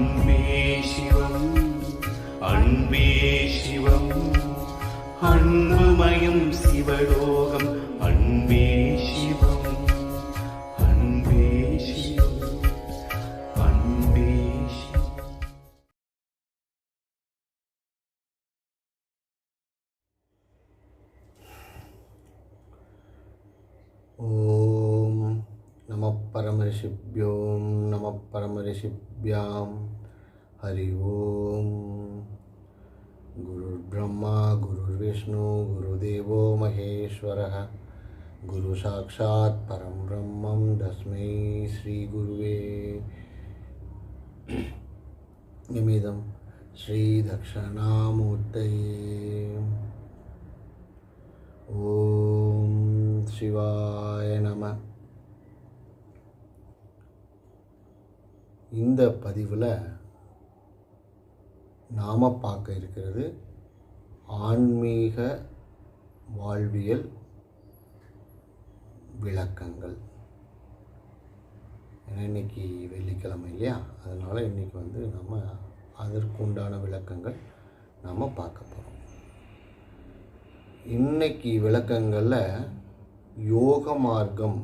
அன்பே சிவம் அன்பே சிவம் அன்புமயம் சிவலோகம் அன்பே சிவம் அன்பே சிவம் அன்பே சிவம். ஓம் நம பரமரிஷிப்யோம் நம பரமரிஷிப்யாம். ஹரி ஓம். குருர் பிரம்மா குருர் விஷ்ணு குருதேவோ மகேஸ்வரः குரு சாக்ஷாத் பரம் பிரம்மம் தஸ்மை ஸ்ரீ குருவே நிமிதம் ஸ்ரீ தக்ஷணாமூர்த்தயே. ஓம் சிவாய நம. இந்த பதிவில் நாம் பார்க்க இருக்கிறது ஆன்மீக வாழ்வியல் விளக்கங்கள். ஏன்னா இன்றைக்கி வெள்ளிக்கிழமை இல்லையா, அதனால் இன்றைக்கி நம்ம அதற்குண்டான விளக்கங்கள் நாம் பார்க்க போகிறோம். இன்னைக்கு விளக்கங்களில் யோக மார்க்கம்,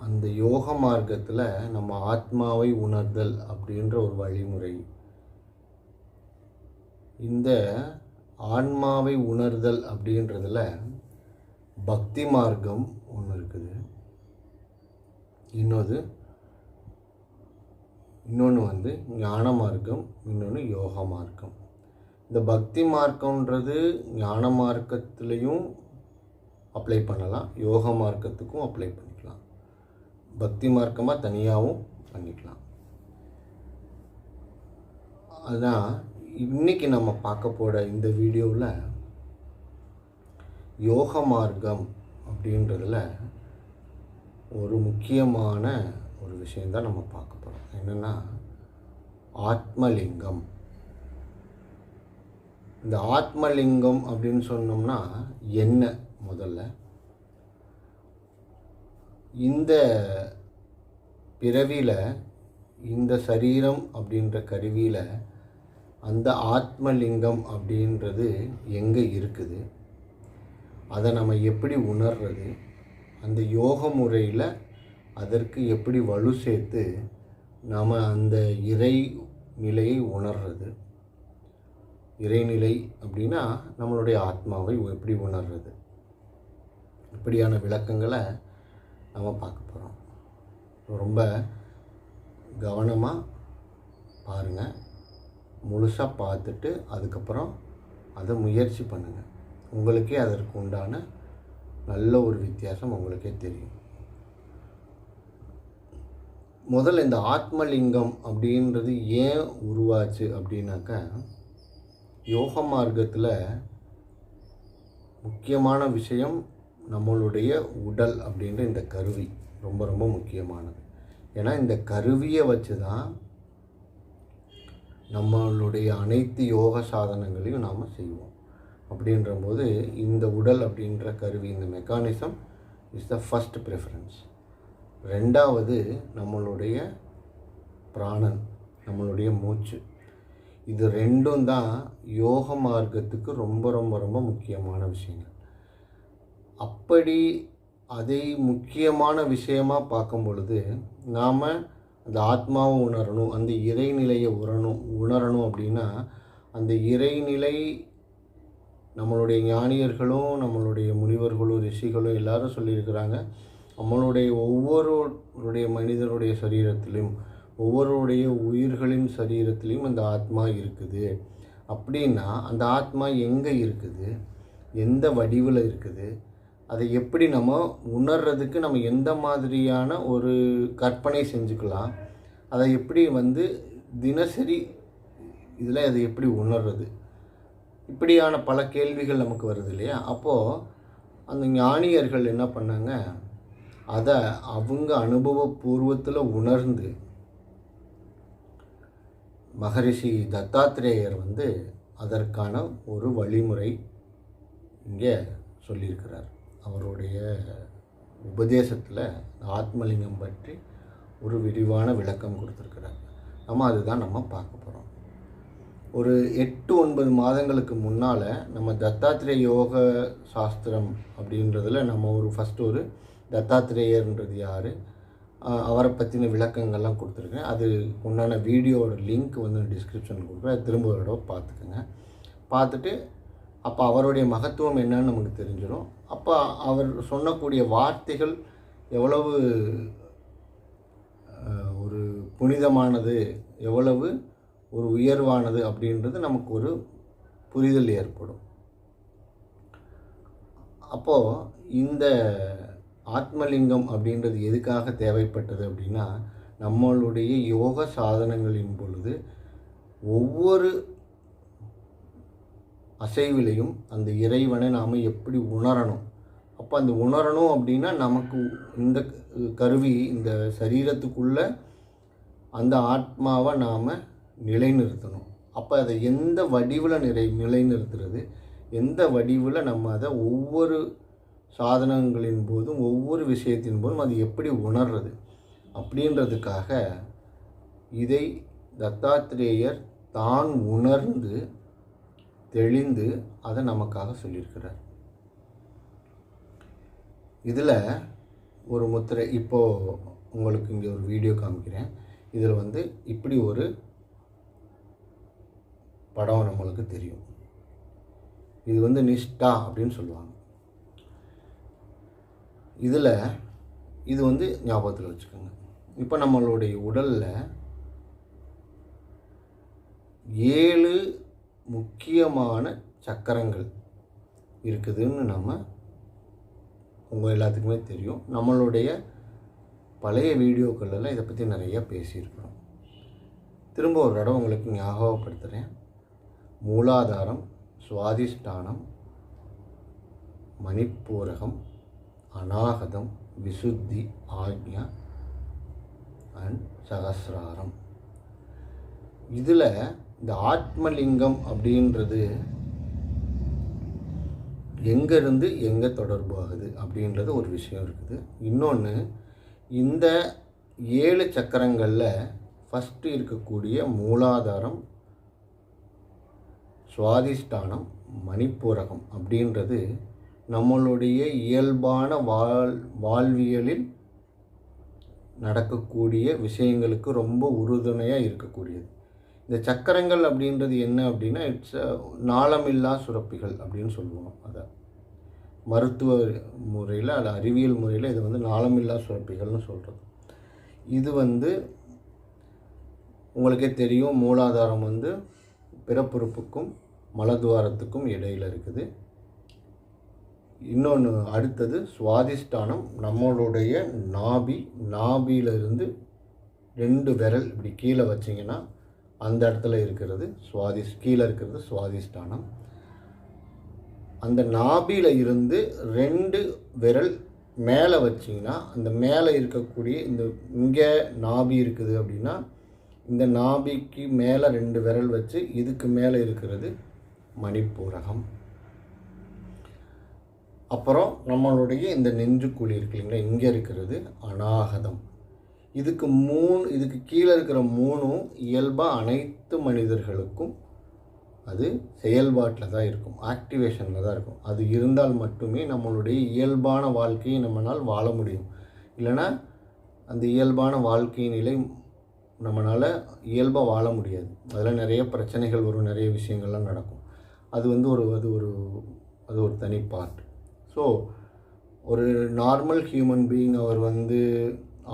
அந்த யோக மார்க்கத்தில் நம்ம ஆத்மாவை உணர்தல் அப்படின்ற ஒரு வழிமுறை, இந்த ஆன்மாவை உணர்தல் அப்படின்றதில் பக்தி மார்க்கம் ஒன்று இருக்குது, இன்னொன்று ஞான மார்க்கம், இன்னொன்று யோக மார்க்கம். இந்த பக்தி மார்க்கம்ன்றது ஞான மார்க்கத்துலேயும் அப்ளை பண்ணலாம், யோக மார்க்கத்துக்கும் அப்ளை பண்ணிக்கலாம், பக்தி மார்க்கமாக தனியாகவும் பண்ணிக்கலாம். அதுதான் இன்றைக்கி நம்ம பார்க்க போகிற இந்த வீடியோவில் யோக மார்க்கம் அப்படின்றதில் ஒரு முக்கியமான ஒரு விஷயந்தான் நம்ம பார்க்க போகிறோம். என்னென்னா ஆத்மலிங்கம். இந்த ஆத்மலிங்கம் அப்படின்னு சொன்னோம்னா என்ன? முதல்ல இந்த பிறவியில், இந்த சரீரம் அப்படின்ற கருவியில் அந்த ஆத்மலிங்கம் அப்படின்றது எங்கே இருக்குது, அதை நம்ம எப்படி உணர்றது, அந்த யோக முறையில் அதற்கு எப்படி வலு சேர்த்து நாம் அந்த இறை நிலையை உணர்றது. இறைநிலை அப்படின்னா நம்மளுடைய ஆத்மாவை எப்படி உணர்றது, இப்படியான விளக்கங்களை நம்ம பார்க்க போகிறோம். ரொம்ப கவனமாக பாருங்கள், முழுசாக பார்த்துட்டு அதுக்கப்புறம் அதை முயற்சி பண்ணுங்கள். உங்களுக்கே அதற்கு உண்டான நல்ல ஒரு வித்தியாசம் உங்களுக்கே தெரியும். முதல்ல இந்த ஆத்மலிங்கம் அப்படின்றது ஏன் உருவாச்சு அப்படின்னாக்கா, யோக மார்க்கத்தில் முக்கியமான விஷயம் நம்மளுடைய உடல் அப்படின்ற இந்த கருவி ரொம்ப ரொம்ப முக்கியமானது. ஏன்னா இந்த கருவியை வச்சு தான் நம்மளுடைய அனைத்து யோக சாதனங்களையும் நாம் செய்வோம். அப்படின்றபோது இந்த உடல் அப்படின்ற கருவி, இந்த mechanism is the first preference. ரெண்டாவது நம்மளுடைய பிராணன், நம்மளுடைய மூச்சு. இது ரெண்டும் தான் யோக மார்க்கத்துக்கு ரொம்ப ரொம்ப ரொம்ப முக்கியமான விஷயங்கள். அப்படி அதை முக்கியமான விஷயமாக பார்க்கும் பொழுது நாம் அந்த ஆத்மாவை உணரணும், அந்த இறைநிலையை உணரணும் அப்படின்னா அந்த இறைநிலை நம்மளுடைய ஞானியர்களும் நம்மளுடைய முனிவர்களும் ரிஷிகளும் எல்லாரும் சொல்லியிருக்கிறாங்க. நம்மளுடைய ஒவ்வொருடைய மனிதனுடைய சரீரத்திலும், ஒவ்வொருடைய உயிர்களின் சரீரத்திலையும் அந்த ஆத்மா இருக்குது. அப்படின்னா அந்த ஆத்மா எங்கே இருக்குது, எந்த வடிவில் இருக்குது, அதை எப்படி நம்ம உணர்றதுக்கு நம்ம எந்த மாதிரியான ஒரு கற்பனை செஞ்சுக்கலாம், அதை எப்படி தினசரி இதில் அதை எப்படி உணர்றது, இப்படியான பல கேள்விகள் நமக்கு வருது இல்லையா. அப்போது அந்த ஞானியர்கள் என்ன பண்ணாங்க, அதை அவங்க அனுபவபூர்வத்தில் உணர்ந்து மகரிஷி தத்தாத்திரேயர் அதற்கான ஒரு வழிமுறை இங்கே சொல்லியிருக்கிறார். அவருடைய உபதேசத்தில் ஆத்மலிங்கம் பற்றி ஒரு விரிவான விளக்கம் கொடுத்துருக்கிறார். அதுதான் நம்ம பார்க்க போகிறோம். ஒரு 8-9 மாதங்களுக்கு முன்னால் நம்ம தத்தாத்திரேய யோக சாஸ்திரம் அப்படின்றதில் நம்ம ஃபஸ்ட்டு ஒரு தத்தாத்திரேயர்ன்றது யார், அவரை பற்றின விளக்கங்கள்லாம் கொடுத்துருக்கேன். அது உண்டான வீடியோவோட லிங்க் டிஸ்கிரிப்ஷனில் கொடுக்குறேன். அது திரும்ப ஒரு தடவை பார்த்துக்கோங்க. பார்த்துட்டு அப்போ அவருடைய மகத்துவம் என்னன்னு நமக்கு தெரிஞ்சிடும். அப்போ அவர் சொன்னக்கூடிய வார்த்தைகள் எவ்வளவு ஒரு புனிதமானது, எவ்வளவு ஒரு உயர்வானது அப்படின்றது நமக்கு ஒரு புரிதல் ஏற்படும். அப்போது இந்த ஆத்மலிங்கம் அப்படின்றது எதுக்காக தேவைப்பட்டது அப்படின்னா, நம்மளுடைய யோக சாதனங்களின் பொழுது ஒவ்வொரு அசைவிலையும் அந்த இறைவனை நாம் எப்படி உணரணும். அப்போ அந்த உணரணும் அப்படின்னா நமக்கு இந்த கருவி, இந்த சரீரத்துக்குள்ளே அந்த ஆத்மாவை நாம் நிலைநிறுத்தணும். அப்போ அதை எந்த வடிவில் நிலைநிறுத்துறது, எந்த வடிவில் நம்ம அதை ஒவ்வொரு சாதனங்களின் போதும் ஒவ்வொரு விஷயத்தின் போதும் அது எப்படி உணர்றது அப்படின்றதுக்காக இதை தத்தாத்திரேயர் தான் உணர்ந்து தெளிந்து அதை நமக்காக சொல்லியிருக்கிறார். இதில் ஒரு முத்திரை, இப்போது உங்களுக்கு இங்கே ஒரு வீடியோ காமிக்கிறேன். இதில் இப்படி ஒரு படம் நம்மளுக்கு தெரியும். இது நிஷ்டா அப்படின்னு சொல்லுவாங்க. இதில் இது ஞாபகத்தில் வச்சுக்கோங்க. இப்போ நம்மளுடைய உடலில் 7 முக்கியமான சக்கரங்கள் இருக்குதுன்னு உங்கள் எல்லாத்துக்குமே தெரியும். நம்மளுடைய பழைய வீடியோக்களெல்லாம் இதை பற்றி நிறைய பேசியிருக்கிறோம். திரும்ப ஒரு தடவை உங்களுக்கு ஞாபகப்படுத்துகிறேன். மூலாதாரம், சுவாதிஷ்டானம், மணிப்பூரகம், அநாகதம், விசுத்தி, ஆக்ஞா அண்ட் சகசிராரம். இதில் இந்த ஆத்மலிங்கம் அப்படின்றது எங்கேருந்து எங்கே தொடர்பு ஆகுது அப்படின்றது ஒரு விஷயம் இருக்குது. இன்னொன்று, இந்த 7 சக்கரங்களில் ஃபஸ்ட்டு இருக்கக்கூடிய மூலாதாரம், சுவாதிஷ்டானம், மணிப்பூரகம் அப்படின்றது நம்மளுடைய இயல்பான வாழ்வியலில் நடக்கக்கூடிய விஷயங்களுக்கு ரொம்ப உறுதுணையாக இருக்கக்கூடியது. இந்த சக்கரங்கள் அப்படின்றது என்ன அப்படின்னா, நாளமில்லா சுரப்பிகள் அப்படின்னு சொல்லுவோம். அதை மருத்துவ முறையில் அல்ல அறிவியல் முறையில் இது நாளமில்லா சுரப்பிகள்னு சொல்கிறது. இது உங்களுக்கே தெரியும். மூலாதாரம் பிறப்புறுப்புக்கும் மலத்வாரத்துக்கும் இடையில் இருக்குது. இன்னொன்று அடுத்தது சுவாதிஷ்டானம், நம்மளுடைய நாபியிலிருந்து 2 விரல் இப்படி கீழே வச்சிங்கன்னா அந்த இடத்துல இருக்கிறது கீழே இருக்கிறது சுவாதிஷ்டானம். அந்த நாபியில் இருந்து 2 விரல் மேலே வச்சிங்கன்னா அந்த மேலே இருக்கக்கூடிய இங்கே நாபி இருக்குது அப்படின்னா இந்த நாபிக்கு மேலே 2 விரல் வச்சு இதுக்கு மேலே இருக்கிறது மணிப்பூரகம். அப்புறம் நம்மளுடைய இந்த நெஞ்சுக்குழி இருக்கு இல்லைங்களா, இங்கே இருக்கிறது அநாகதம். இதுக்கு கீழே இருக்கிற 3ம் இயல்பாக அனைத்து மனிதர்களுக்கும் அது செயல்பாட்டில் தான் இருக்கும், ஆக்டிவேஷனில் தான் இருக்கும். அது இருந்தால் மட்டுமே நம்மளுடைய இயல்பான வாழ்க்கையை நம்மளால் வாழ முடியும். இல்லைன்னா அந்த இயல்பான வாழ்க்கை நிலை நம்மளால் இயல்பாக வாழ முடியாது. அதில் நிறைய பிரச்சனைகள் வரும், நிறைய விஷயங்கள்லாம் நடக்கும். அது ஒரு தனி பார்ட். ஸோ ஒரு நார்மல் ஹியூமன் பீயிங் அவர்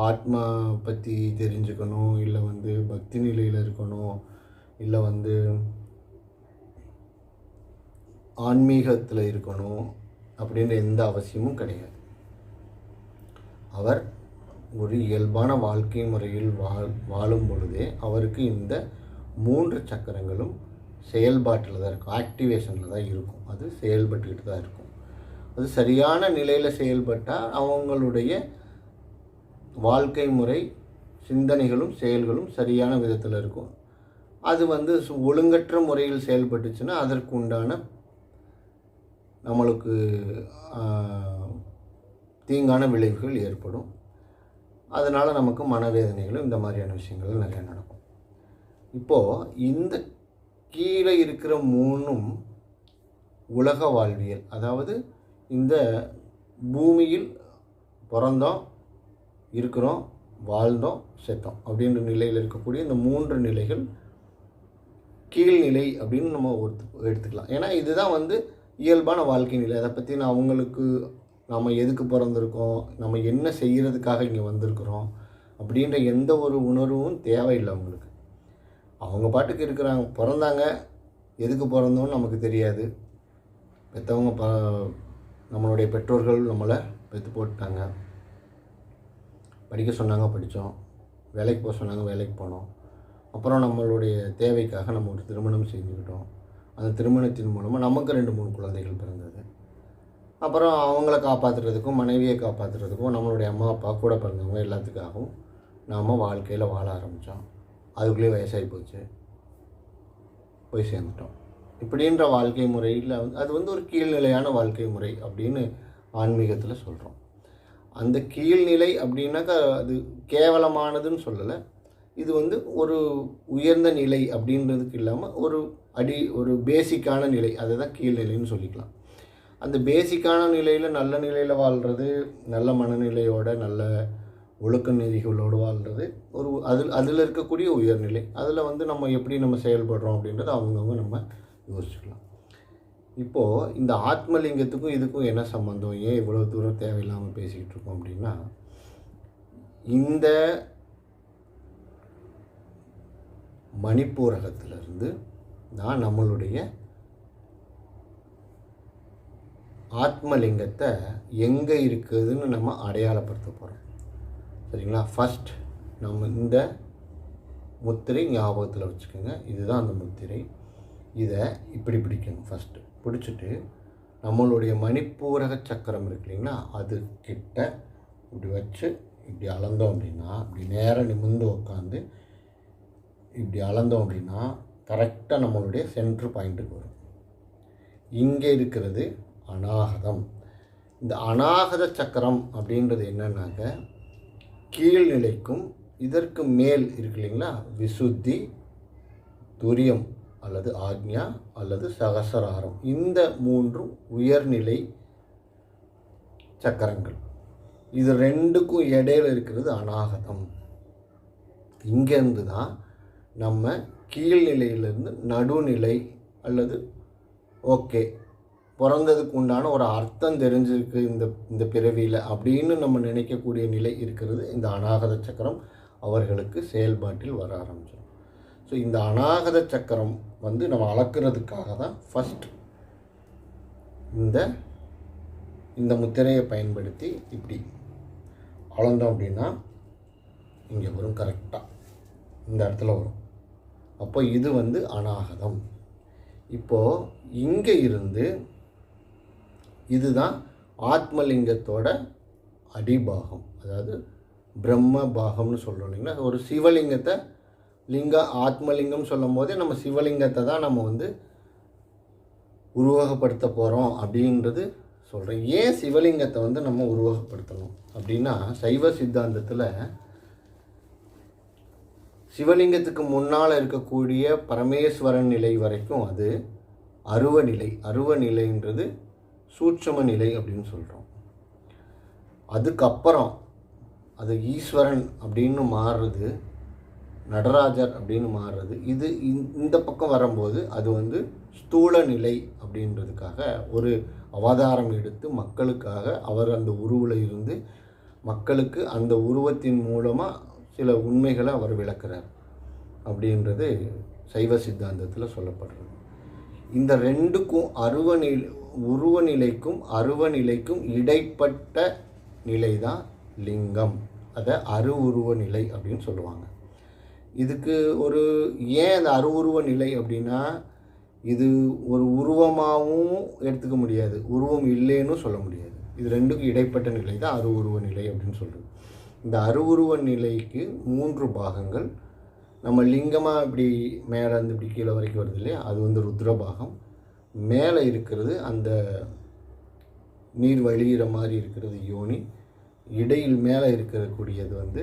ஆத்மா பற்றி தெரிஞ்சுக்கணும், இல்லை பக்தி நிலையில் இருக்கணும், இல்லை ஆன்மீகத்தில் இருக்கணும் அப்படின்ற எந்த அவசியமும் கிடையாது. அவர் ஒரு இயல்பான வாழ்க்கை முறையில் வாழும் பொழுதே அவருக்கு இந்த 3 சக்கரங்களும் செயல்பாட்டில் தான் இருக்கும், ஆக்டிவேஷனில் தான் இருக்கும். அது செயல்பட்டுக்கிட்டு தான் இருக்கும். அது சரியான நிலையில் செயல்பட்டால் அவங்களுடைய வாழ்க்கை முறை, சிந்தனைகளும் செயல்களும் சரியான விதத்தில் இருக்கும். அது ஒழுங்கற்ற முறையில் செயல்பட்டுச்சுன்னா அதற்கு உண்டான நம்மளுக்கு தீங்கான விளைவுகள் ஏற்படும். அதனால் நமக்கு மனவேதனைகளும் இந்த மாதிரியான விஷயங்கள் நிறையா நடக்கும். இப்போது இந்த கீழே இருக்கிற மூணும் உலக வாழ்வியல், அதாவது இந்த பூமியில் பிறந்தோம், இருக்கிறோம், வாழ்ந்தோம், செத்தோம் அப்படின்ற நிலையில் இருக்கக்கூடிய இந்த 3 நிலைகள் கீழ்நிலை அப்படின்னு நம்ம எடுத்துக்கலாம். ஏன்னா இதுதான் இயல்பான வாழ்க்கை நிலை. அதை பற்றி நான் அவங்களுக்கு நம்ம எதுக்கு பிறந்திருக்கோம், நம்ம என்ன செய்கிறதுக்காக இங்கே வந்திருக்கிறோம் அப்படின்ற எந்த ஒரு உணர்வும் தேவையில்லை அவங்களுக்கு. அவங்க பாட்டுக்கு இருக்கிறாங்க, பிறந்தாங்க, எதுக்கு பிறந்தோன்னு நமக்கு தெரியாது. பெற்றவங்க நம்மளுடைய பெற்றோர்கள் நம்மளை பெற்று போட்டாங்க, படிக்க சொன்னாங்க, படித்தோம், வேலைக்கு போக சொன்னாங்க, வேலைக்கு போனோம். அப்புறம் நம்மளுடைய தேவைக்காக நம்ம ஒரு திருமணம் செஞ்சுக்கிட்டோம். அந்த திருமணத்தின் மூலமாக நமக்கு 2-3 குழந்தைகள் பிறந்தது. அப்புறம் அவங்கள காப்பாற்றுறதுக்கும் மனைவியை காப்பாற்றுறதுக்கும் நம்மளுடைய அம்மா அப்பா கூட பிறந்தவங்க எல்லாத்துக்காகவும் நாம் வாழ்க்கையில் வாழ ஆரம்பித்தோம். அதுக்குள்ளேயே வயசாகி போச்சு, போய் சேர்ந்துட்டோம். இப்படின்ற வாழ்க்கை முறையில் அது ஒரு கீழ்நிலையான வாழ்க்கை முறை அப்படின்னு ஆன்மீகத்தில் சொல்கிறோம். அந்த கீழ்நிலை அப்படின்னாக்கா அது கேவலமானதுன்னு சொல்லலை. இது ஒரு உயர்ந்த நிலை அப்படின்றதுக்கு இல்லாமல் ஒரு பேசிக்கான நிலை, அதை தான் கீழ்நிலைன்னு சொல்லிக்கலாம். அந்த பேசிக்கான நிலையில் நல்ல நிலையில் வாழ்கிறது, நல்ல மனநிலையோட நல்ல ஒழுக்க நெறிகளோடு வாழ்கிறது அதில் இருக்கக்கூடிய உயர்நிலை. அதில் நம்ம எப்படி நம்ம செயல்படுறோம் அப்படின்றது அவங்கவுங்க நம்ம யோசிச்சுக்கலாம். இப்போது இந்த ஆத்மலிங்கத்துக்கும் இதுக்கும் என்ன சம்மந்தம், ஏன் இவ்வளோ தூரம் தேவையில்லாமல் பேசிக்கிட்டு இருக்கோம் அப்படின்னா, இந்த மணிப்பூரகத்திலிருந்து தான் நம்மளுடைய ஆத்மலிங்கத்தை எங்கே இருக்குதுன்னு நம்ம அடையாளப்படுத்த போகிறோம். சரிங்களா? ஃபஸ்ட் நம்ம இந்த முத்திரை ஞாபகத்தில் வச்சுக்கோங்க. இதுதான் அந்த முத்திரை. இதை இப்படி பிடிக்கணும். ஃபஸ்ட்டு பிடிச்சிட்டு நம்மளுடைய மணிப்பூரக சக்கரம் இருக்கு இல்லைங்களா, அது கிட்ட இப்படி வச்சு இப்படி அளந்தோம் அப்படின்னா, இப்படி நேரம் நிமிர்ந்து உட்காந்து இப்படி அளந்தோம் அப்படின்னா கரெக்டாக நம்மளுடைய சென்ட்ரு பாயிண்ட்டுக்கு வரும். இங்கே இருக்கிறது அநாகதம். இந்த அநாகத சக்கரம் அப்படின்றது என்னன்னாக்க கீழ்நிலைக்கும் இதற்கு மேல் இருக்கு இல்லைங்களா, விசுத்தி, துரியம் அல்லது ஆக்ஞா அல்லது சகசராரம், இந்த 3 உயர்நிலை சக்கரங்கள். இது 2க்கும் இடையில் இருக்கிறது அநாகதம். இங்கேருந்து தான் நம்ம கீழ்நிலையிலேருந்து நடுநிலை அல்லது ஓகே பிறந்ததுக்கு உண்டான ஒரு அர்த்தம் தெரிஞ்சிருக்கு இந்த பிறவியில் அப்படின்னு நம்ம நினைக்கக்கூடிய நிலை இருக்கிறது. இந்த அநாகத சக்கரம் அவர்களுக்கு செயல்பாட்டில் வர ஆரம்பிச்சிடும். ஸோ இந்த அநாகத சக்கரம் நம்ம அளக்கிறதுக்காக தான் ஃபஸ்ட் இந்த முத்திரையை பயன்படுத்தி இப்படி அளந்தோம் அப்படின்னா இங்கே வரும், கரெக்டாக இந்த இடத்துல வரும். அப்போ இது அநாகதம். இப்போது இங்கே இருந்து இதுதான் ஆத்மலிங்கத்தோட அடிபாகம், அதாவது பிரம்ம பாகம்னு சொல்கிறோம் இல்லைங்களா. ஒரு சிவலிங்கத்தை ஆத்மலிங்கம் சொல்லும் போதே நம்ம சிவலிங்கத்தை தான் நம்ம உருவகப்படுத்த போகிறோம் அப்படின்றது சொல்கிறேன். ஏன் சிவலிங்கத்தை நம்ம உருவகப்படுத்தணும் அப்படின்னா, சைவ சித்தாந்தத்தில் சிவலிங்கத்துக்கு முன்னால் இருக்கக்கூடிய பரமேஸ்வரன் நிலை வரைக்கும் அது அருவநிலை. அருவநிலைன்றது சூட்சும நிலை அப்படின்னு சொல்கிறோம். அதுக்கப்புறம் அது ஈஸ்வரன் அப்படின்னு மாறுறது, நடராஜர் அப்படின்னு மாறுறது. இது இந்த பக்கம் வரும்போது அது ஸ்தூல நிலை அப்படின்றதுக்காக ஒரு அவதாரம் எடுத்து மக்களுக்காக அவர் அந்த உருவில் இருந்து மக்களுக்கு அந்த உருவத்தின் மூலமாக சில உண்மைகளை அவர் விளக்குறார் அப்படின்றது சைவ சித்தாந்தத்தில் சொல்லப்படுறது. இந்த 2க்கும் உருவநிலைக்கும் அருவநிலைக்கும் இடைப்பட்ட நிலை தான் லிங்கம். அதை அருவுருவ நிலை அப்படின்னு சொல்லுவாங்க. இதுக்கு ஏன் அந்த அருவுருவ நிலை அப்படின்னா, இது ஒரு உருவமாகவும் எடுத்துக்க முடியாது, உருவம் இல்லைன்னு சொல்ல முடியாது. இது 2க்கும் இடைப்பட்ட நிலை தான் அருவுருவ நிலை அப்படின்னு சொல்கிறது. இந்த அருவுருவ நிலைக்கு 3 பாகங்கள். நம்ம லிங்கமாக இப்படி மேலே இருந்து இப்படி கீழே வரைக்கும் வருது இல்லையா, அது ருத்ரபாகம். மேலே இருக்கிறது அந்த நீர் வழிகிற மாதிரி இருக்கிறது யோனி. இடையில் மேலே இருக்கக்கூடியது வந்து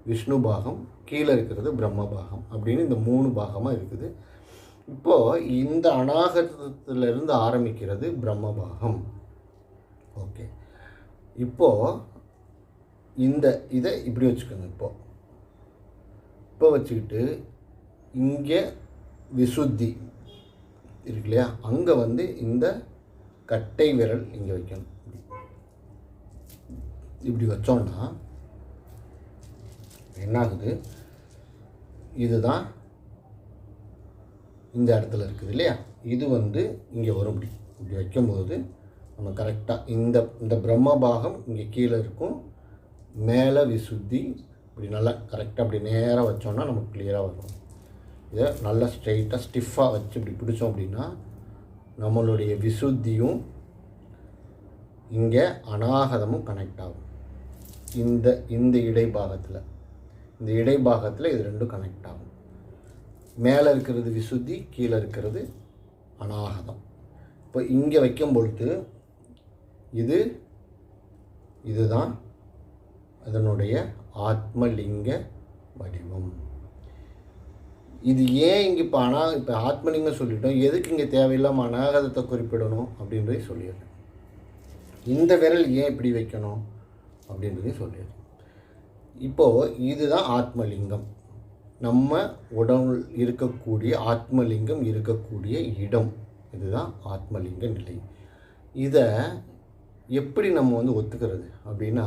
விஷ்ணு பாகம், கீழே இருக்கிறது பிரம்ம பாகம் அப்படின்னு இந்த 3 பாகமாக இருக்குது. இப்போது இந்த அநாகதத்திலிருந்து ஆரம்பிக்கிறது பிரம்ம பாகம். ஓகே, இப்போது இதை இப்படி வச்சுக்கோங்க. இப்போ வச்சுக்கிட்டு இங்கே விசுத்தி இருக்கு இல்லையா, அங்கே வந்து இந்த கட்டை விரல் இங்கே வைக்கணும். இப்படி வச்சோன்னா என்ன ஆகுது, இதுதான் இந்த இடத்துல இருக்குது இல்லையா, இது வந்து இங்கே வரும். இப்படி வைக்கும்போது நம்ம கரெக்டாக இந்த பிரம்ம பாகம் இங்கே கீழே இருக்கும், மேலே விசுத்தி, இப்படி நல்லா கரெக்டாக அப்படி நேராக வச்சோன்னா நமக்கு கிளியராக வரும். இதை நல்லா ஸ்ட்ரெயிட்டாக ஸ்டிஃபாக வச்சு இப்படி பிடிச்சோம் அப்படின்னா நம்மளுடைய விசுத்தியும் இங்கே அநாகதமும் கனெக்ட் ஆகும். இந்த இடைபாகத்தில் இது ரெண்டும் கனெக்ட் ஆகும். மேலே இருக்கிறது விசுத்தி, கீழே இருக்கிறது அநாகதம். இப்போ இங்கே வைக்கும் பொழுது இதுதான் அதனுடைய ஆத்மலிங்க வடிவம். இது ஏன் இங்கே இப்போ ஆத்மலிங்கம் சொல்லிட்டோம், எதுக்கு இங்கே தேவையில்லாமல் அநாகதத்தை குறிப்பிடணும் அப்படின்றதை சொல்லிடுறேன். இந்த விரல் ஏன் இப்படி வைக்கணும் அப்படின்றதையும் சொல்லிடுறேன். இப்போது இதுதான் ஆத்மலிங்கம், நம்ம உடம்புல இருக்கக்கூடிய ஆத்மலிங்கம் இருக்கக்கூடிய இடம். இதுதான் ஆத்மலிங்க நிலை. இதை எப்படி நம்ம வந்து ஒத்துக்கிறது அப்படின்னா,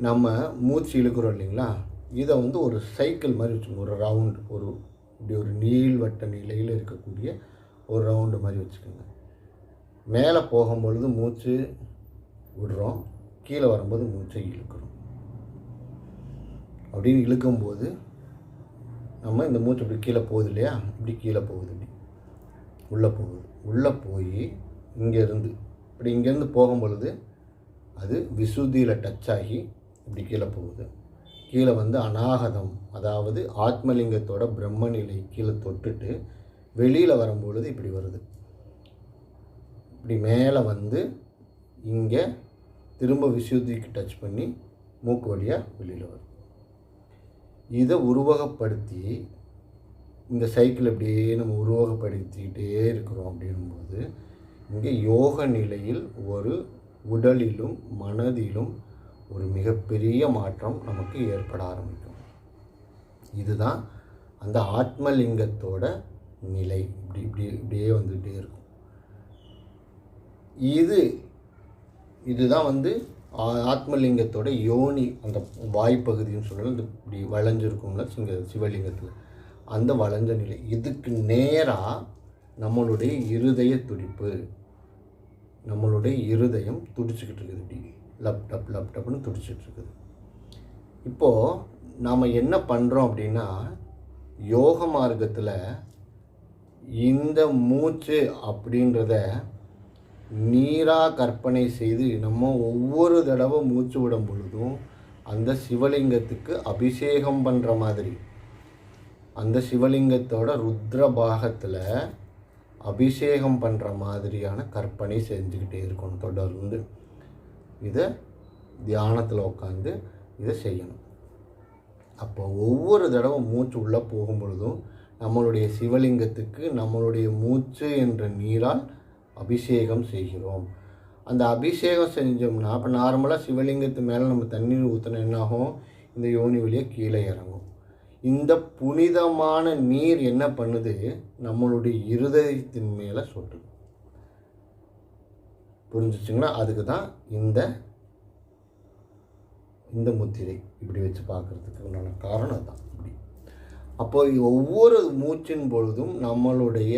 நம்ம மூச்சு இழுக்கிறோம் இல்லைங்களா, இதை வந்து ஒரு சைக்கிள் மாதிரி வச்சுக்கோங்க. ஒரு ரவுண்டு, இப்படி ஒரு நீள்வட்ட நிலையில் இருக்கக்கூடிய ஒரு ரவுண்டு மாதிரி வச்சுக்கோங்க. மேலே போகும்பொழுது மூச்சு விடுறோம், கீழே வரும்போது மூச்சை இழுக்கிறோம். அப்படின்னு இழுக்கும்போது நம்ம இந்த மூச்சு இப்படி கீழே போகுது இல்லையா, இப்படி கீழே போகுது, இப்படி உள்ளே போய் இங்கேருந்து போகும்பொழுது அது விசுத்தியில் டச் ஆகி இப்படி கீழே போகுது. கீழே வந்து அநாகதம், அதாவது ஆத்மலிங்கத்தோட பிரம்ம நிலை கீழே தொட்டுட்டு வெளியில் வரும்பொழுது இப்படி வருது. இப்படி மேலே வந்து இங்கே திரும்ப விசுத்திக்கு டச் பண்ணி மூக்கு வழியாக வெளியில் வரும். இதை உருவகப்படுத்தி இந்த சைக்கிள் அப்படியே நம்ம உருவகப்படுத்திக்கிட்டே இருக்கிறோம். அப்படிங்கும்போது இங்கே யோக நிலையில் ஒரு உடலிலும் மனதிலும் ஒரு மிகப்பெரிய மாற்றம் நமக்கு ஏற்பட ஆரம்பிக்கும். இதுதான் அந்த ஆத்மலிங்கத்தோட நிலை. இப்படியே வந்துகிட்டே இருக்கும். இதுதான் வந்து ஆத்மலிங்கத்தோட யோனி, அந்த வாய்ப்பகுதின்னு சொல்லலாம். இந்த இப்படி வளைஞ்சிருக்கும்ல சிவலிங்கத்தில், அந்த வளைஞ்ச நிலை. இதுக்கு நேராக நம்மளுடைய இருதய துடிப்பு, நம்மளுடைய இருதயம் துடிச்சிக்கிட்டு இருக்குது. இப்படி லப்டப்னு துடிச்சிட்டு இருக்குது. இப்போது நாம் என்ன பண்ணுறோம் அப்படின்னா, யோக மார்க்கத்தில் இந்த மூச்சு அப்படின்றத நீராக கற்பனை செய்து நம்ம ஒவ்வொரு தடவை மூச்சு விடும் பொழுதும் அந்த சிவலிங்கத்துக்கு அபிஷேகம் பண்ணுற மாதிரி, அந்த சிவலிங்கத்தோட ருத்ர பாகத்தில் அபிஷேகம் பண்ணுற மாதிரியான கற்பனை செஞ்சுக்கிட்டே இருக்கணும். தொடர்ந்து இதை தியானத்தில் உட்காந்து இதை செய்யணும். அப்போ ஒவ்வொரு தடவை மூச்சு உள்ளே போகும் பொழுதும் நம்மளுடைய சிவலிங்கத்துக்கு நம்மளுடைய மூச்சு என்ற நீரால் அபிஷேகம் செய்கிறோம். அந்த அபிஷேகம் செஞ்சோம்னா, அப்போ நார்மலாக சிவலிங்கத்து மேலே நம்ம தண்ணீர் ஊற்றினா என்னாகும், இந்த யோனி வழியாக கீழே இறங்கும். இந்த புனிதமான நீர் என்ன பண்ணுது, நம்மளுடைய இருதயத்தின் மேலே சொட்டுது. புரிஞ்சிச்சுங்களா? அதுக்கு தான் இந்த முத்திரை இப்படி வச்சு பார்க்குறதுக்கு உண்டான காரணம் தான் இப்படி. அப்போ ஒவ்வொரு மூச்சின் பொழுதும் நம்மளுடைய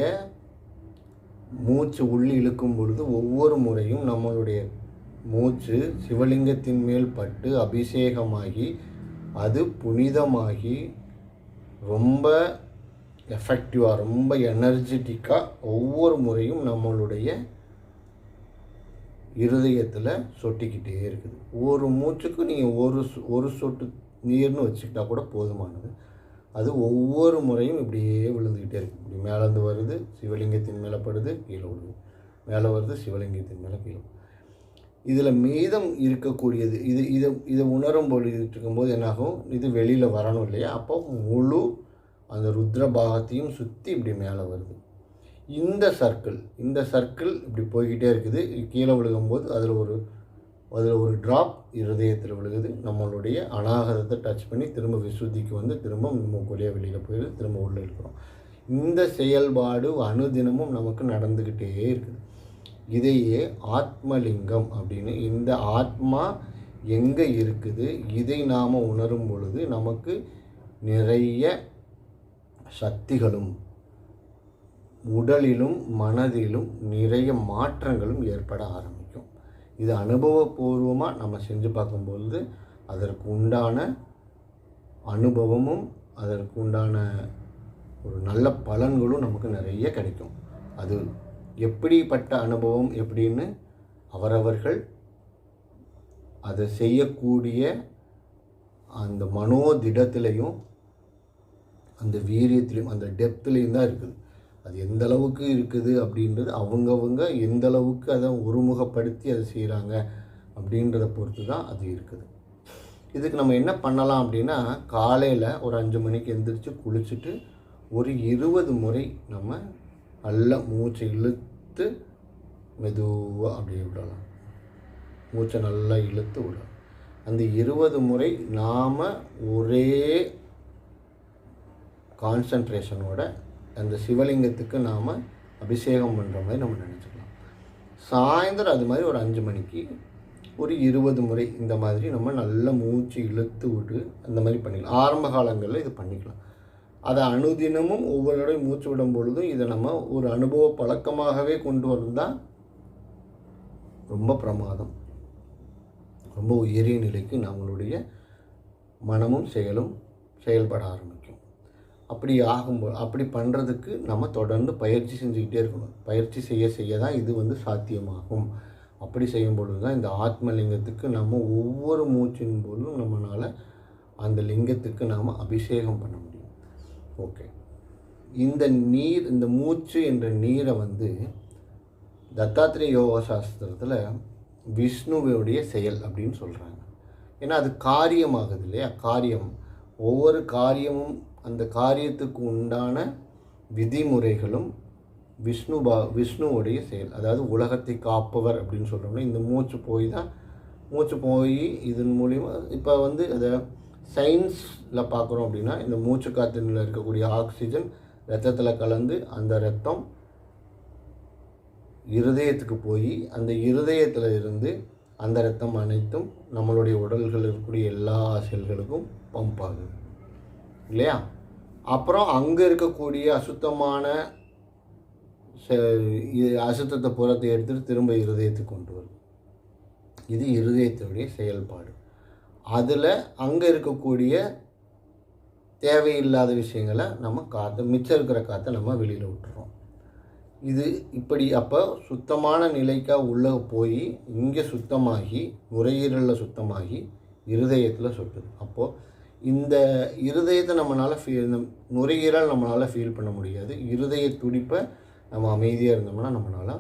மூச்சு உள்ளி இழுக்கும் பொழுது ஒவ்வொரு முறையும் நம்மளுடைய மூச்சு சிவலிங்கத்தின் மேல் பட்டு அபிஷேகமாகி அது புனிதமாகி ரொம்ப எஃபெக்டிவாக, ரொம்ப எனர்ஜெட்டிக்காக ஒவ்வொரு முறையும் நம்மளுடைய இருதயத்தில் சொட்டிக்கிட்டே இருக்குது. ஒரு மூச்சுக்கு நீங்கள் ஒரு சொட்டு நீர்னு வச்சுக்கிட்டா கூட போதுமானது. அது ஒவ்வொரு முறையும் இப்படியே விழுந்துக்கிட்டே இருக்குது. இப்படி மேலேருந்து வருது, சிவலிங்கத்தின் மேலே படுது, கீழே விழுது, மேலே வருது, சிவலிங்கத்தின் மேலே கீழே. இதில் மீதம் இருக்கக்கூடியது இதை உணரும் பொழுது இருக்கும்போது என்னாகும், இது வெளியில் வரணும் இல்லையா? அப்போ முழு அந்த ருத்ர பாகத்தையும் சுற்றி இப்படி மேலே வருது. இந்த சர்க்கிள் இப்படி போய்கிட்டே இருக்குது. கீழே விழுகும்போது அதில் ஒரு ட்ராப் இருதயத்தில் விழுகுது. நம்மளுடைய அநாகதத்தை டச் பண்ணி திரும்ப விசுத்திக்கு வந்து திரும்ப மூக்குழியாக வெளியில் போயிடுது, திரும்ப உள்ளே இருக்கிறோம். இந்த செயல்பாடு அனுதினமும் நமக்கு நடந்துக்கிட்டே இருக்குது. இதையே ஆத்மலிங்கம் அப்படின்னு, இந்த ஆத்மா எங்கே இருக்குது, இதை நாம் உணரும் பொழுது நமக்கு நிறைய சக்திகளும் உடலிலும் மனதிலும் நிறைய மாற்றங்களும் ஏற்பட ஆரம்பிக்கும். இது அனுபவபூர்வமாக நம்ம செஞ்சு பார்க்கும்பொழுது அதற்கு உண்டான அனுபவமும் அதற்கு உண்டான ஒரு நல்ல பலன்களும் நமக்கு நிறைய கிடைக்கும். அது எப்படிப்பட்ட அனுபவம் எப்படின்னு அவரவர்கள் அதை செய்யக்கூடிய அந்த மனோதிடத்திலையும் அந்த வீரியத்திலையும் அந்த டெப்த்லேயும் தான் இருக்குது. அது எந்த அளவுக்கு இருக்குது அப்படின்றது அவங்கவுங்க எந்த அளவுக்கு அதை ஒருமுகப்படுத்தி அதை செய்கிறாங்க அப்படின்றத பொறுத்து தான் அது இருக்குது. இதுக்கு நம்ம என்ன பண்ணலாம் அப்படின்னா, காலையில் ஒரு 5 மணிக்கு எந்திரிச்சு குளிச்சுட்டு ஒரு 20 முறை நம்ம நல்லா மூச்சை இழுத்து மெதுவாக அப்படியே விடலாம். மூச்சை நல்லா இழுத்து விடலாம். அந்த 20 முறை நாம் ஒரே கான்சன்ட்ரேஷனோட அந்த சிவலிங்கத்துக்கு நாம் அபிஷேகம் பண்ணுற மாதிரி நம்ம நினச்சிக்கலாம். சாயந்தரம் அது மாதிரி ஒரு 5 மணிக்கு ஒரு 20 முறை இந்த மாதிரி நம்ம நல்லா மூச்சு இழுத்து விட்டு அந்த மாதிரி பண்ணிக்கலாம். ஆரம்ப காலங்களில் இது பண்ணிக்கலாம். அதை அனுதினமும் ஒவ்வொரு தடவையும் மூச்சு விடும் பொழுதும் இதை நம்ம ஒரு அனுபவ பழக்கமாகவே கொண்டு வந்தால் ரொம்ப பிரமாதம். ரொம்ப உயரிய நிலைக்கு நம்மளுடைய மனமும் செயலும் செயல்பட ஆரம்பிக்கும். அப்படி பண்ணுறதுக்கு நம்ம தொடர்ந்து பயிற்சி செஞ்சுக்கிட்டே இருக்கணும். பயிற்சி செய்ய தான் இது வந்து சாத்தியமாகும். அப்படி செய்யும் பொழுது தான் இந்த ஆத்மலிங்கத்துக்கு நம்ம ஒவ்வொரு மூச்சின் போதும் நம்மளால் அந்த லிங்கத்துக்கு நாம் அபிஷேகம் பண்ண முடியும். ஓகே, இந்த மூச்சு என்ற நீரை வந்து தத்தாத்திரேய யோக சாஸ்திரத்தில் விஷ்ணுவுடைய செயல் அப்படின்னு சொல்கிறாங்க. ஏன்னா அது காரியமாகுது இல்லையா? ஒவ்வொரு காரியமும் அந்த காரியத்துக்கு உண்டான விதிமுறைகளும் விஷ்ணுவுடைய செயல். அதாவது உலகத்தை காப்பவர் அப்படின்னு சொல்கிறோம்னா இந்த மூச்சு போய் இதன் மூலிமா இப்போ வந்து அதை சயின்ஸில் பார்க்குறோம் அப்படின்னா, இந்த மூச்சு காற்றில் இருக்கக்கூடிய ஆக்சிஜன் இரத்தத்தில் கலந்து அந்த இரத்தம் இருதயத்துக்கு போய் அந்த இருதயத்தில் இருந்து அந்த இரத்தம் அனைத்தும் நம்மளுடைய உடல்கள் இருக்கக்கூடிய எல்லா செல்களுக்கும் பம்ப் ஆகுது இல்லையா? அப்புறம் அங்கே இருக்கக்கூடிய அசுத்தத்தை புறத்தை எடுத்துகிட்டு திரும்ப இருதயத்துக்கு கொண்டு வருது. இது இருதயத்தினுடைய செயல்பாடு. அதில் அங்கே இருக்கக்கூடிய தேவையில்லாத விஷயங்களை நம்ம மிச்சம் இருக்கிற காற்றை நம்ம வெளியில் விட்டுறோம். இது இப்படி அப்போ சுத்தமான நிலைக்காக உள்ளே போய் இங்கே சுத்தமாகி நுரையீரலில் சுத்தமாகி இருதயத்தில் சுட்டுது. அப்போது இந்த இருதயத்தை நுரையீரல் நம்மளால் ஃபீல் பண்ண முடியாது. இருதய துடிப்பை நம்ம அமைதியாக இருந்தோம்னா நம்மளால்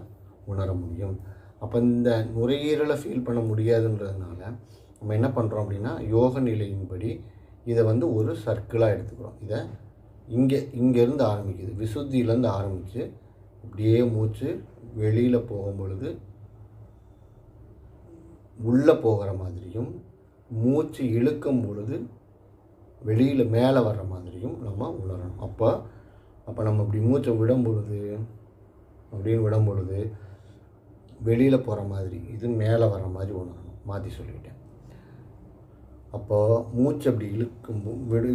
உணர முடியும். அப்போ இந்த நுரையீரலை ஃபீல் பண்ண முடியாதுன்றதுனால நம்ம என்ன பண்ணுறோம் அப்படின்னா, யோக நிலையின்படி இதை வந்து ஒரு சர்க்கிளாக எடுத்துக்கிறோம். இதை இங்கேருந்து ஆரம்பிக்குது, விசுத்தியிலேருந்து ஆரம்பித்து அப்படியே மூச்சு வெளியில் போகும் பொழுது உள்ளே போகிற மாதிரியும், மூச்சு இழுக்கும் பொழுது வெளியில் மேலே வர்ற மாதிரியும் நம்ம உணரணும். அப்போ நம்ம இப்படி மூச்சை விடும் பொழுது வெளியில் போகிற மாதிரி இது மேலே வர்ற மாதிரி உணரணும். மாற்றி சொல்லிட்டேன். அப்போது மூச்சு அப்படி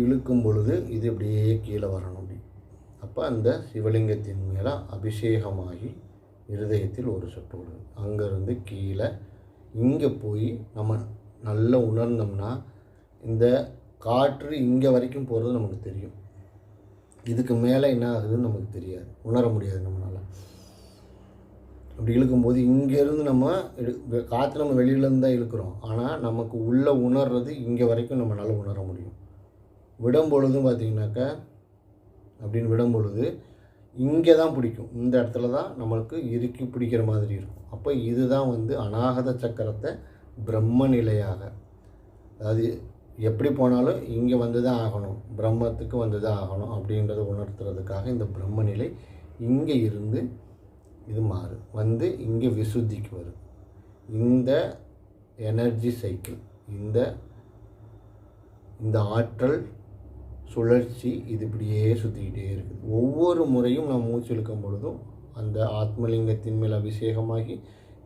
இழுக்கும் பொழுது இது அப்படியே கீழே வரணும். அப்படி அப்போ அந்த சிவலிங்கத்தின் மேலே அபிஷேகமாகி இருதயத்தில் ஒரு சொட்டு விடுது. அங்கேருந்து கீழே இங்கே போய் நம்ம நல்லா உணர்ந்தோம்னா இந்த காற்று இங்கே வரைக்கும் போகிறது நமக்கு தெரியும். இதுக்கு மேலே என்ன ஆகுதுன்னு நமக்கு தெரியாது, உணர முடியாது நம்மளால். அப்படி இழுக்கும்போது இங்கேருந்து காற்று நம்ம வெளியிலேருந்து தான் இழுக்கிறோம். ஆனால் நமக்கு உள்ளே உணர்றது இங்கே வரைக்கும் நம்மளால் உணர முடியும். விடும் பொழுதும் பார்த்திங்கனாக்கா அப்படின்னு விடும் பொழுது இங்கே தான் பிடிக்கும். இந்த இடத்துல தான் நம்மளுக்கு இறுக்கி பிடிக்கிற மாதிரி இருக்கும். அப்போ இதுதான் வந்து அநாகத சக்கரத்தை பிரம்ம நிலையாக, அதாவது எப்படி போனாலும் இங்கே வந்து தான் ஆகணும், பிரம்மத்துக்கு வந்து தான் ஆகணும் அப்படின்றத உணர்த்துறதுக்காக இந்த பிரம்ம நிலை இங்கே இருந்து இது மாறு வந்து இங்கே விசுத்திக்கு வரும். இந்த எனர்ஜி சைக்கிள், இந்த ஆற்றல் சுழற்சி இது இப்படியே சுற்றிக்கிட்டே இருக்குது. ஒவ்வொரு முறையும் நாம் மூச்சு இழுக்கும் பொழுதும் அந்த ஆத்மலிங்கத்தின் மேல் அபிஷேகமாகி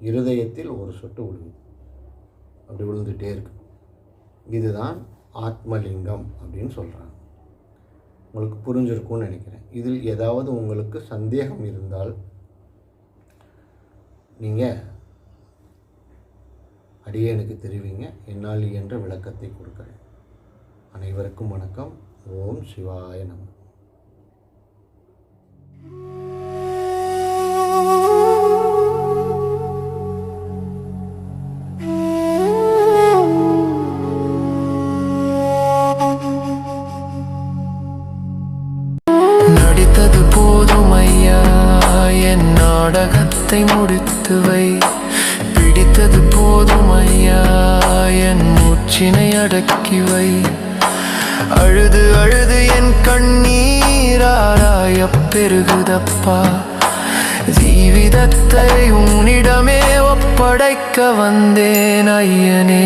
இருதயத்தில் ஒரு சொட்டு விழுகுது, அப்படி விழுந்துகிட்டே இருக்கு. இதுதான் ஆத்மலிங்கம் அப்படின்னு சொல்கிறாங்க. உங்களுக்கு புரிஞ்சிருக்கும்னு நினைக்கிறேன். இதில் ஏதாவது உங்களுக்கு சந்தேகம் இருந்தால் நீங்கள் அடியேனுக்கு தெரிவிங்க, என்னால் என்ற விளக்கத்தை கொடுக்குறேன். அனைவருக்கும் வணக்கம். ஓம் சிவாய நம. நடித்தது போதும் ஐயா, என் நாடகத்தை முடித்து வை. பிடித்தது போதும் ஐயா, என் மூச்சினை அடக்கி வை. அழுது அழுது என் கண்ணீராராய பெருகுதப்பா. ஜீவிதத்தை உன்னிடமே ஒப்படைக்க வந்தேன் ஐயனே.